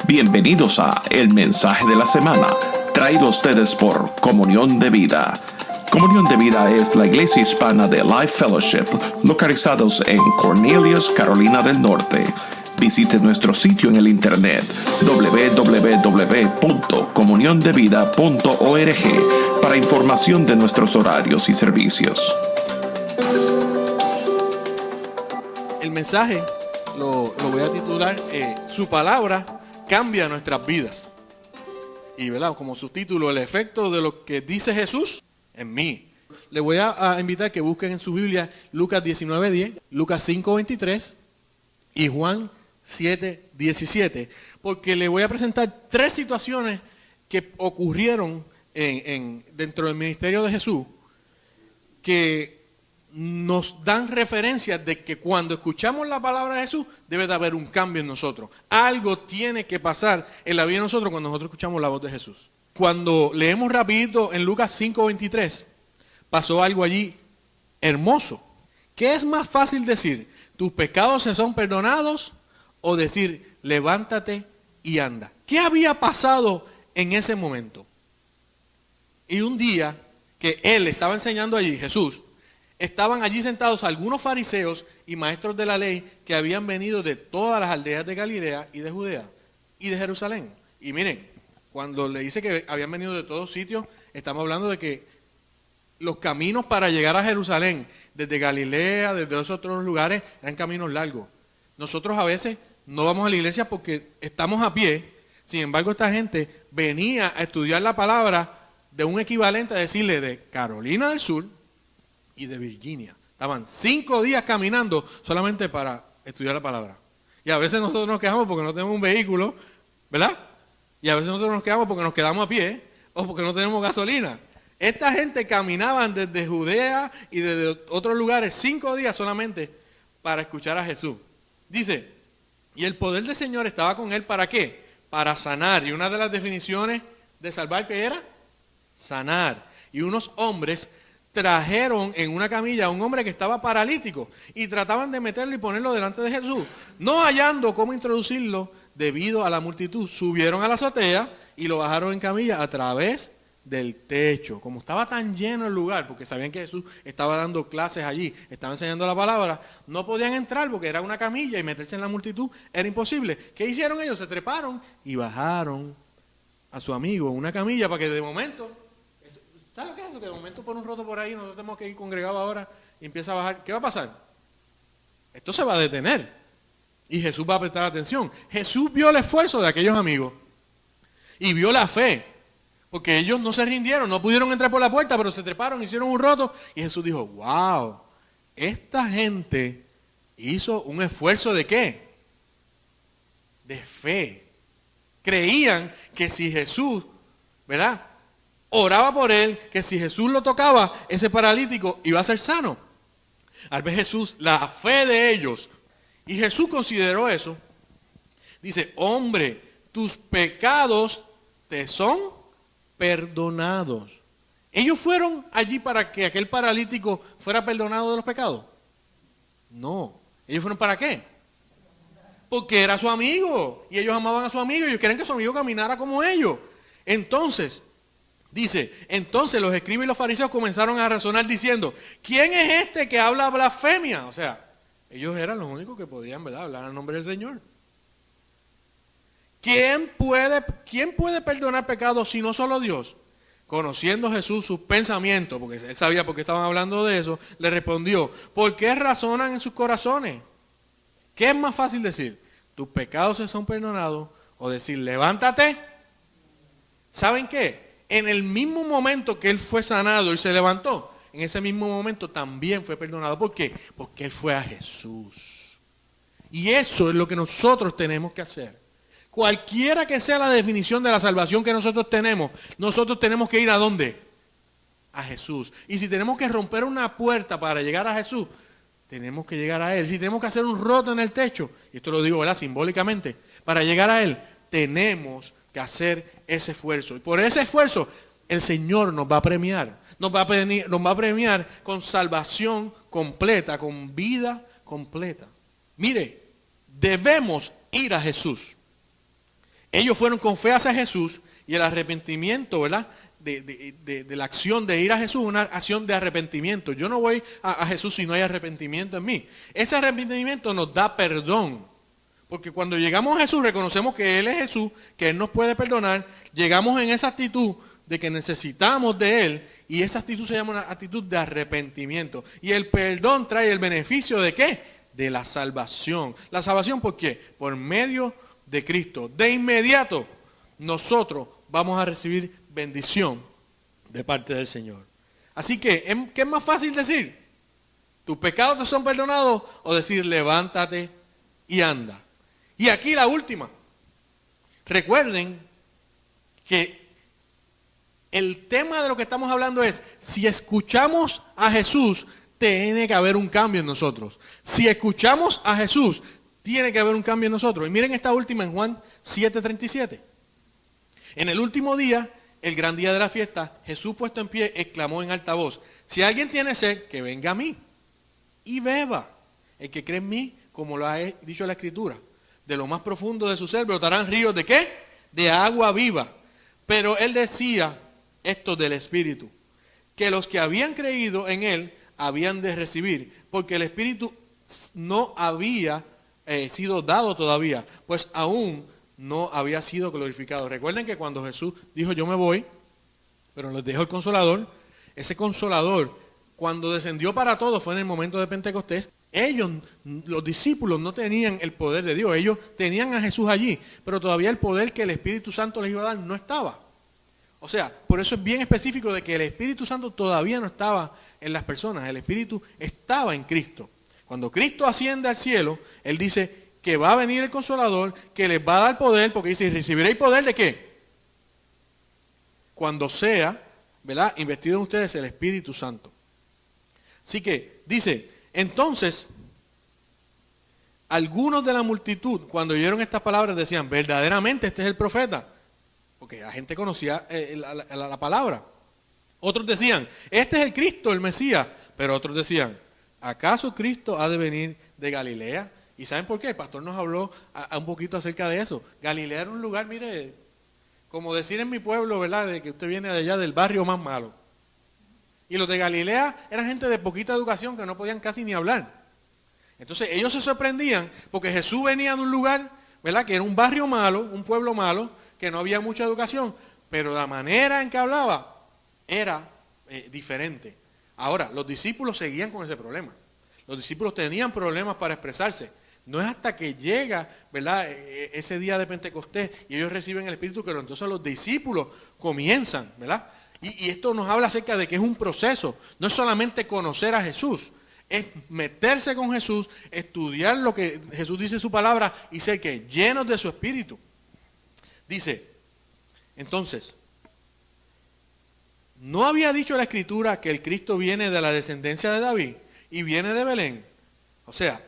Bienvenidos a El Mensaje de la Semana, traído a ustedes por Comunión de Vida. Comunión de Vida es la iglesia hispana de Life Fellowship, localizados en Cornelius, Carolina del Norte. Visite nuestro sitio en el internet www.comuniondevida.org para información de nuestros horarios y servicios. El mensaje lo voy a titular Su palabra cambia nuestras vidas. Y ¿verdad? Como subtítulo, el efecto de lo que dice Jesús en mí. Le voy a invitar a que busquen en su Biblia Lucas 19:10, Lucas 5:23 y Juan 7:17, porque le voy a presentar tres situaciones que ocurrieron dentro del ministerio de Jesús que nos dan referencias de que cuando escuchamos la palabra de Jesús debe de haber un cambio en nosotros. Algo tiene que pasar en la vida de nosotros cuando nosotros escuchamos la voz de Jesús. Cuando leemos rapidito en Lucas 5:23, pasó algo allí hermoso. ¿Qué es más fácil decir? ¿Tus pecados se son perdonados? O decir, levántate y anda. ¿Qué había pasado en ese momento? Y un día que él estaba enseñando allí, Jesús, estaban allí sentados algunos fariseos y maestros de la ley que habían venido de todas las aldeas de Galilea y de Judea y de Jerusalén. Y miren, cuando le dice que habían venido de todos sitios, estamos hablando de que los caminos para llegar a Jerusalén, desde Galilea, desde esos otros lugares, eran caminos largos. Nosotros a veces no vamos a la iglesia porque estamos a pie. Sin embargo, esta gente venía a estudiar la palabra de un equivalente a decirle de Carolina del Sur y de Virginia. Estaban 5 días caminando solamente para estudiar la palabra. Y a veces nosotros nos quedamos porque no tenemos un vehículo, ¿verdad? Y a veces nosotros nos quedamos porque nos quedamos a pie o porque no tenemos gasolina. Esta gente caminaban desde Judea y desde otros lugares 5 días solamente para escuchar a Jesús. Dice, y el poder del Señor estaba con él, ¿para qué? Para sanar. Y una de las definiciones de salvar, ¿qué era? Sanar. Y unos hombres trajeron en una camilla a un hombre que estaba paralítico y trataban de meterlo y ponerlo delante de Jesús. No hallando cómo introducirlo debido a la multitud, subieron a la azotea y lo bajaron en camilla a través del techo. Como estaba tan lleno el lugar, porque sabían que Jesús estaba dando clases allí, estaba enseñando la palabra, no podían entrar porque era una camilla y meterse en la multitud era imposible. ¿Qué hicieron ellos? Se treparon y bajaron a su amigo en una camilla para que de momento, ¿sabes qué es eso? Que de momento por un roto por ahí, nosotros tenemos que ir congregados ahora y empieza a bajar. ¿Qué va a pasar? Esto se va a detener y Jesús va a prestar atención. Jesús vio el esfuerzo de aquellos amigos y vio la fe. Porque ellos no se rindieron, no pudieron entrar por la puerta, pero se treparon, hicieron un roto. Y Jesús dijo, wow, esta gente hizo un esfuerzo ¿de qué? De fe. Creían que si Jesús, ¿verdad? Oraba por él, que si Jesús lo tocaba, ese paralítico iba a ser sano. Al ver Jesús, la fe de ellos. Y Jesús consideró eso. Dice, hombre, tus pecados te son perdonados. ¿Ellos fueron allí para que aquel paralítico fuera perdonado de los pecados? No. ¿Ellos fueron para qué? Porque era su amigo. Y ellos amaban a su amigo. Y ellos querían que su amigo caminara como ellos. Entonces, dice, entonces los escribas y los fariseos comenzaron a razonar diciendo, ¿quién es este que habla blasfemia? O sea, ellos eran los únicos que podían, ¿verdad?, hablar en nombre del Señor. ¿Quién puede perdonar pecados si no solo Dios? Conociendo Jesús sus pensamientos, porque él sabía por qué estaban hablando de eso, le respondió, ¿por qué razonan en sus corazones? ¿Qué es más fácil decir? ¿Tus pecados se son perdonados? O decir, levántate. ¿Saben qué? En el mismo momento que él fue sanado y se levantó, en ese mismo momento también fue perdonado. ¿Por qué? Porque él fue a Jesús. Y eso es lo que nosotros tenemos que hacer. Cualquiera que sea la definición de la salvación que nosotros tenemos que ir ¿a dónde? A Jesús. Y si tenemos que romper una puerta para llegar a Jesús, tenemos que llegar a Él. Si tenemos que hacer un roto en el techo, y esto lo digo, ¿verdad?, simbólicamente, para llegar a Él, tenemos que hacer ese esfuerzo. Y por ese esfuerzo, el Señor nos va a premiar. Nos va a premiar con salvación completa, con vida completa. Mire, debemos ir a Jesús. Ellos fueron con fe hacia Jesús y el arrepentimiento, ¿verdad? De la acción de ir a Jesús, una acción de arrepentimiento. Yo no voy a Jesús si no hay arrepentimiento en mí. Ese arrepentimiento nos da perdón. Porque cuando llegamos a Jesús, reconocemos que Él es Jesús, que Él nos puede perdonar. Llegamos en esa actitud de que necesitamos de Él. Y esa actitud se llama una actitud de arrepentimiento. Y el perdón trae el beneficio ¿de qué? De la salvación. ¿La salvación por qué? Por medio de Cristo. De inmediato, nosotros vamos a recibir bendición de parte del Señor. Así que, ¿qué es más fácil decir? ¿Tus pecados te son perdonados? O decir, levántate y anda. Y aquí la última. Recuerden que el tema de lo que estamos hablando es, si escuchamos a Jesús, tiene que haber un cambio en nosotros. Si escuchamos a Jesús, tiene que haber un cambio en nosotros. Y miren esta última en Juan 7:37. En el último día, el gran día de la fiesta, Jesús puesto en pie, exclamó en alta voz, si alguien tiene sed, que venga a mí y beba. El que cree en mí, como lo ha dicho la Escritura, de lo más profundo de su ser brotarán ríos ¿de qué? De agua viva. Pero él decía esto del Espíritu, que los que habían creído en él habían de recibir, porque el Espíritu no había sido dado todavía, pues aún no había sido glorificado. Recuerden que cuando Jesús dijo yo me voy, pero les dejo el Consolador, ese Consolador cuando descendió para todos fue en el momento de Pentecostés. Ellos, los discípulos, no tenían el poder de Dios, ellos tenían a Jesús allí, pero todavía el poder que el Espíritu Santo les iba a dar no estaba. O sea, por eso es bien específico de que el Espíritu Santo todavía no estaba en las personas, el Espíritu estaba en Cristo. Cuando Cristo asciende al cielo, Él dice que va a venir el Consolador, que les va a dar poder, porque dice, ¿recibiréis poder de qué? Cuando sea, ¿verdad?, investido en ustedes el Espíritu Santo. Así que, dice, entonces, algunos de la multitud, cuando oyeron estas palabras, decían, verdaderamente este es el profeta. Porque la gente conocía la palabra. Otros decían, este es el Cristo, el Mesías. Pero otros decían, ¿acaso Cristo ha de venir de Galilea? ¿Y saben por qué? El pastor nos habló un poquito acerca de eso. Galilea era un lugar, mire, como decir en mi pueblo, ¿verdad? De que usted viene de allá del barrio más malo. Y los de Galilea eran gente de poquita educación que no podían casi ni hablar. Entonces ellos se sorprendían porque Jesús venía de un lugar, ¿verdad? Que era un barrio malo, un pueblo malo, que no había mucha educación, pero la manera en que hablaba era diferente. Ahora, los discípulos seguían con ese problema. Los discípulos tenían problemas para expresarse. No es hasta que llega, ¿verdad?, ese día de Pentecostés y ellos reciben el Espíritu que entonces los discípulos comienzan, ¿verdad? Y esto nos habla acerca de que es un proceso. No es solamente conocer a Jesús, es meterse con Jesús, estudiar lo que Jesús dice en su palabra y ser que llenos de su Espíritu. Dice, entonces, ¿no había dicho la Escritura que el Cristo viene de la descendencia de David y viene de Belén? O sea,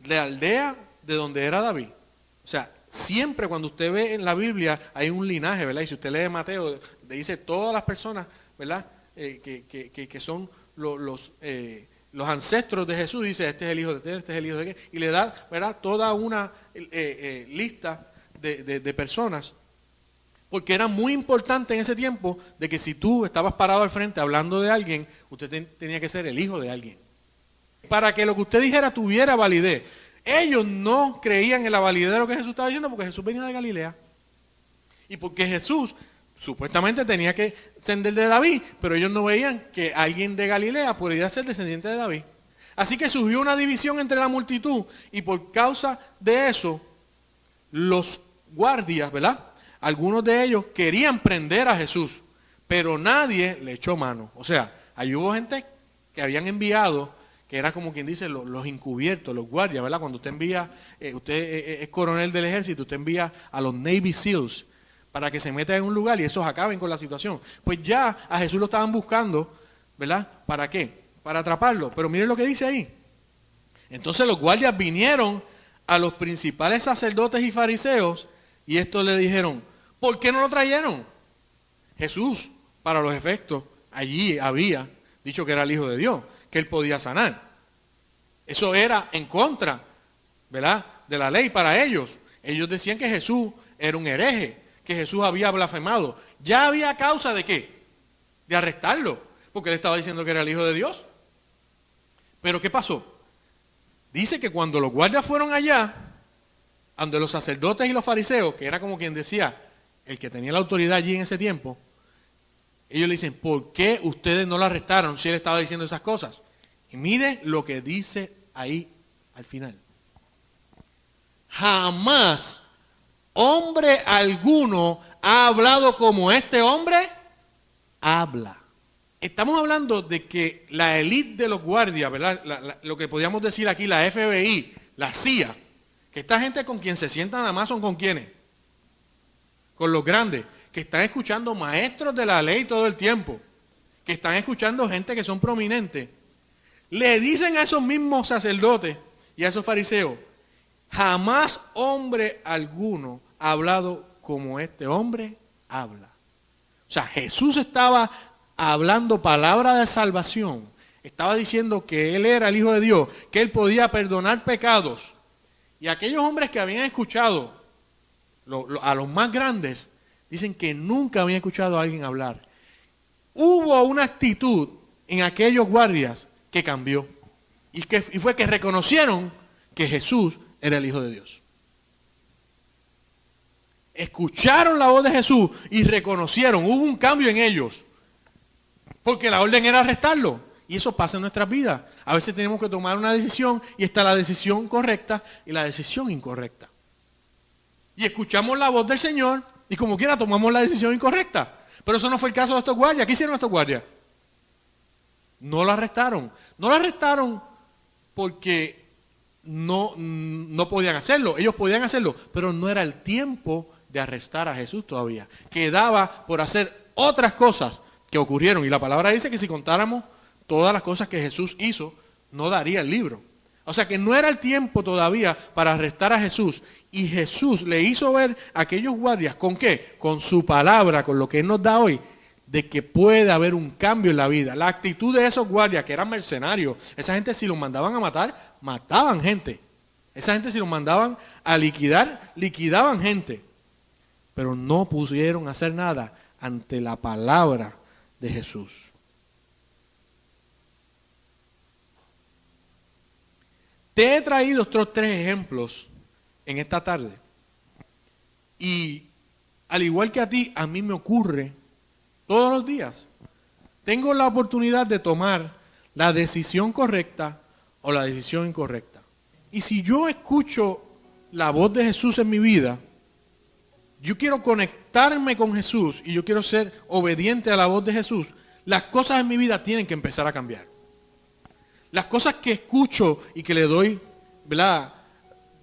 de la aldea de donde era David. O sea, siempre cuando usted ve en la Biblia hay un linaje, ¿verdad? Y si usted lee Mateo, le dice todas las personas, ¿verdad? Que son los ancestros de Jesús, dice, este es el hijo de este, este es el hijo de aquel, y le da, ¿verdad?, toda una lista de personas. Porque era muy importante en ese tiempo de que si tú estabas parado al frente hablando de alguien, usted tenía que ser el hijo de alguien. Para que lo que usted dijera tuviera validez. Ellos no creían en la validez de lo que Jesús estaba diciendo porque Jesús venía de Galilea. Y porque Jesús supuestamente tenía que descender de David, pero ellos no veían que alguien de Galilea podría ser descendiente de David. Así que surgió una división entre la multitud y por causa de eso, los guardias, ¿verdad?, algunos de ellos querían prender a Jesús, pero nadie le echó mano. O sea, ahí hubo gente que habían enviado, que era como quien dice los encubiertos, los guardias, ¿verdad? Cuando usted envía, usted es coronel del ejército, usted envía a los Navy SEALs para que se metan en un lugar y esos acaben con la situación. Pues ya a Jesús lo estaban buscando, ¿verdad? ¿Para qué? Para atraparlo. Pero miren lo que dice ahí. Entonces los guardias vinieron a los principales sacerdotes y fariseos y estos le dijeron, ¿por qué no lo trajeron? Jesús, para los efectos, allí había dicho que era el Hijo de Dios, que él podía sanar. Eso era en contra, ¿verdad?, de la ley para ellos. Ellos decían que Jesús era un hereje, que Jesús había blasfemado. Ya había causa de ¿qué? De arrestarlo, porque él estaba diciendo que era el Hijo de Dios. Pero ¿qué pasó? Dice que cuando los guardias fueron allá, donde los sacerdotes y los fariseos, que era como quien decía, el que tenía la autoridad allí en ese tiempo, ellos le dicen, ¿por qué ustedes no lo arrestaron si él estaba diciendo esas cosas? Y mire lo que dice ahí al final. Jamás hombre alguno ha hablado como este hombre habla. Estamos hablando de que la élite de los guardias, ¿verdad? Lo que podríamos decir aquí, la FBI, la CIA, que esta gente con quien se sientan nada más son con quienes, con los grandes, que están escuchando maestros de la ley todo el tiempo, que están escuchando gente que son prominentes, le dicen a esos mismos sacerdotes y a esos fariseos, jamás hombre alguno ha hablado como este hombre habla. O sea, Jesús estaba hablando palabra de salvación, estaba diciendo que Él era el Hijo de Dios, que Él podía perdonar pecados. Y aquellos hombres que habían escuchado, a los más grandes, dicen que nunca habían escuchado a alguien hablar. Hubo una actitud en aquellos guardias que cambió. Y fue que reconocieron que Jesús era el Hijo de Dios. Escucharon la voz de Jesús y reconocieron, hubo un cambio en ellos. Porque la orden era arrestarlo. Y eso pasa en nuestras vidas. A veces tenemos que tomar una decisión y está la decisión correcta y la decisión incorrecta. Y escuchamos la voz del Señor y como quiera tomamos la decisión incorrecta. Pero eso no fue el caso de estos guardias. ¿Qué hicieron estos guardias? No lo arrestaron. No lo arrestaron porque no podían hacerlo. Ellos podían hacerlo, pero no era el tiempo de arrestar a Jesús todavía. Quedaba por hacer otras cosas que ocurrieron. Y la palabra dice que si contáramos todas las cosas que Jesús hizo, no daría el libro. O sea que no era el tiempo todavía para arrestar a Jesús. Y Jesús le hizo ver a aquellos guardias, ¿con qué? Con su palabra, con lo que Él nos da hoy, de que puede haber un cambio en la vida. La actitud de esos guardias, que eran mercenarios, esa gente si los mandaban a matar, mataban gente. Esa gente si los mandaban a liquidar, liquidaban gente. Pero no pudieron hacer nada ante la palabra de Jesús. Te he traído estos 3 ejemplos en esta tarde. Y al igual que a ti, a mí me ocurre todos los días. Tengo la oportunidad de tomar la decisión correcta o la decisión incorrecta. Y si yo escucho la voz de Jesús en mi vida, yo quiero conectarme con Jesús y yo quiero ser obediente a la voz de Jesús, las cosas en mi vida tienen que empezar a cambiar. Las cosas que escucho y que le doy, ¿verdad?,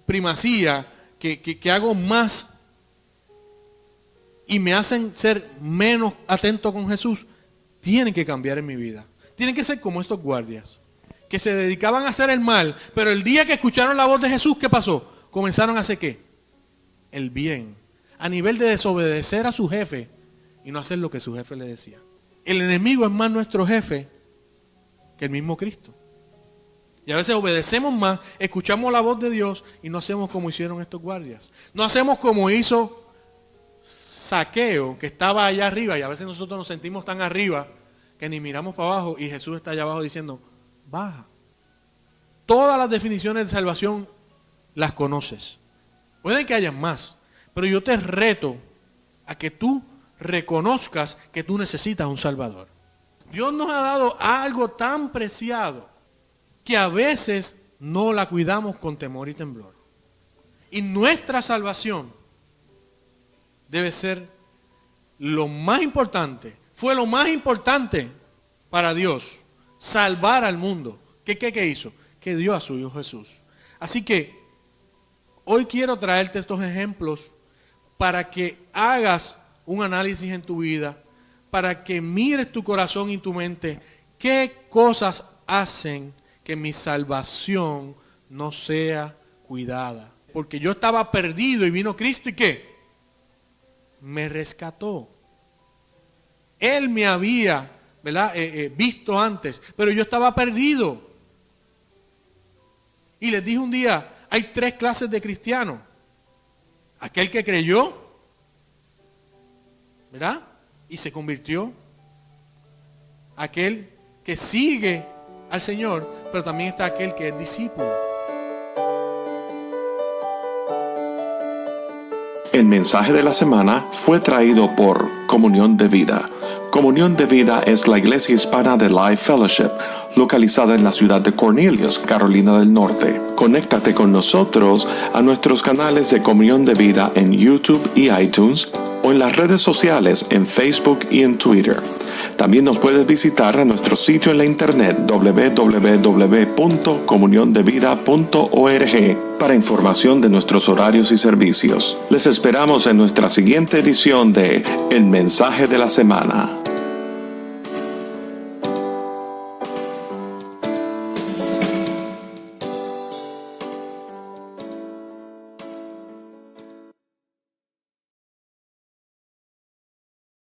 primacía, que hago más y me hacen ser menos atento con Jesús, tienen que cambiar en mi vida. Tienen que ser como estos guardias, que se dedicaban a hacer el mal, pero el día que escucharon la voz de Jesús, ¿qué pasó? Comenzaron a hacer ¿qué? El bien, a nivel de desobedecer a su jefe y no hacer lo que su jefe le decía. El enemigo es más nuestro jefe que el mismo Cristo. Y a veces obedecemos más, escuchamos la voz de Dios y no hacemos como hicieron estos guardias. No hacemos como hizo Zaqueo, que estaba allá arriba, y a veces nosotros nos sentimos tan arriba que ni miramos para abajo y Jesús está allá abajo diciendo, baja. Todas las definiciones de salvación las conoces. Pueden que haya más, pero yo te reto a que tú reconozcas que tú necesitas un Salvador. Dios nos ha dado algo tan preciado que a veces no la cuidamos con temor y temblor. Y nuestra salvación debe ser lo más importante. Fue lo más importante para Dios, salvar al mundo. ¿Qué hizo? Que dio a su Hijo Jesús. Así que hoy quiero traerte estos ejemplos para que hagas un análisis en tu vida, para que mires tu corazón y tu mente, qué cosas hacen que mi salvación no sea cuidada. Porque yo estaba perdido y vino Cristo y ¿qué? Me rescató. Él me había, ¿verdad? Visto antes, pero yo estaba perdido. Y les dije un día, hay 3 clases de cristianos. Aquel que creyó, ¿verdad? Y se convirtió. Aquel que sigue al Señor, pero también está aquel que es discípulo. El mensaje de la semana fue traído por Comunión de Vida. Comunión de Vida es la iglesia hispana de Life Fellowship, localizada en la ciudad de Cornelius, Carolina del Norte. Conéctate con nosotros a nuestros canales de Comunión de Vida en YouTube y iTunes, o en las redes sociales en Facebook y en Twitter. También nos puedes visitar a nuestro sitio en la internet www.comuniondevida.org para información de nuestros horarios y servicios. Les esperamos en nuestra siguiente edición de El Mensaje de la Semana.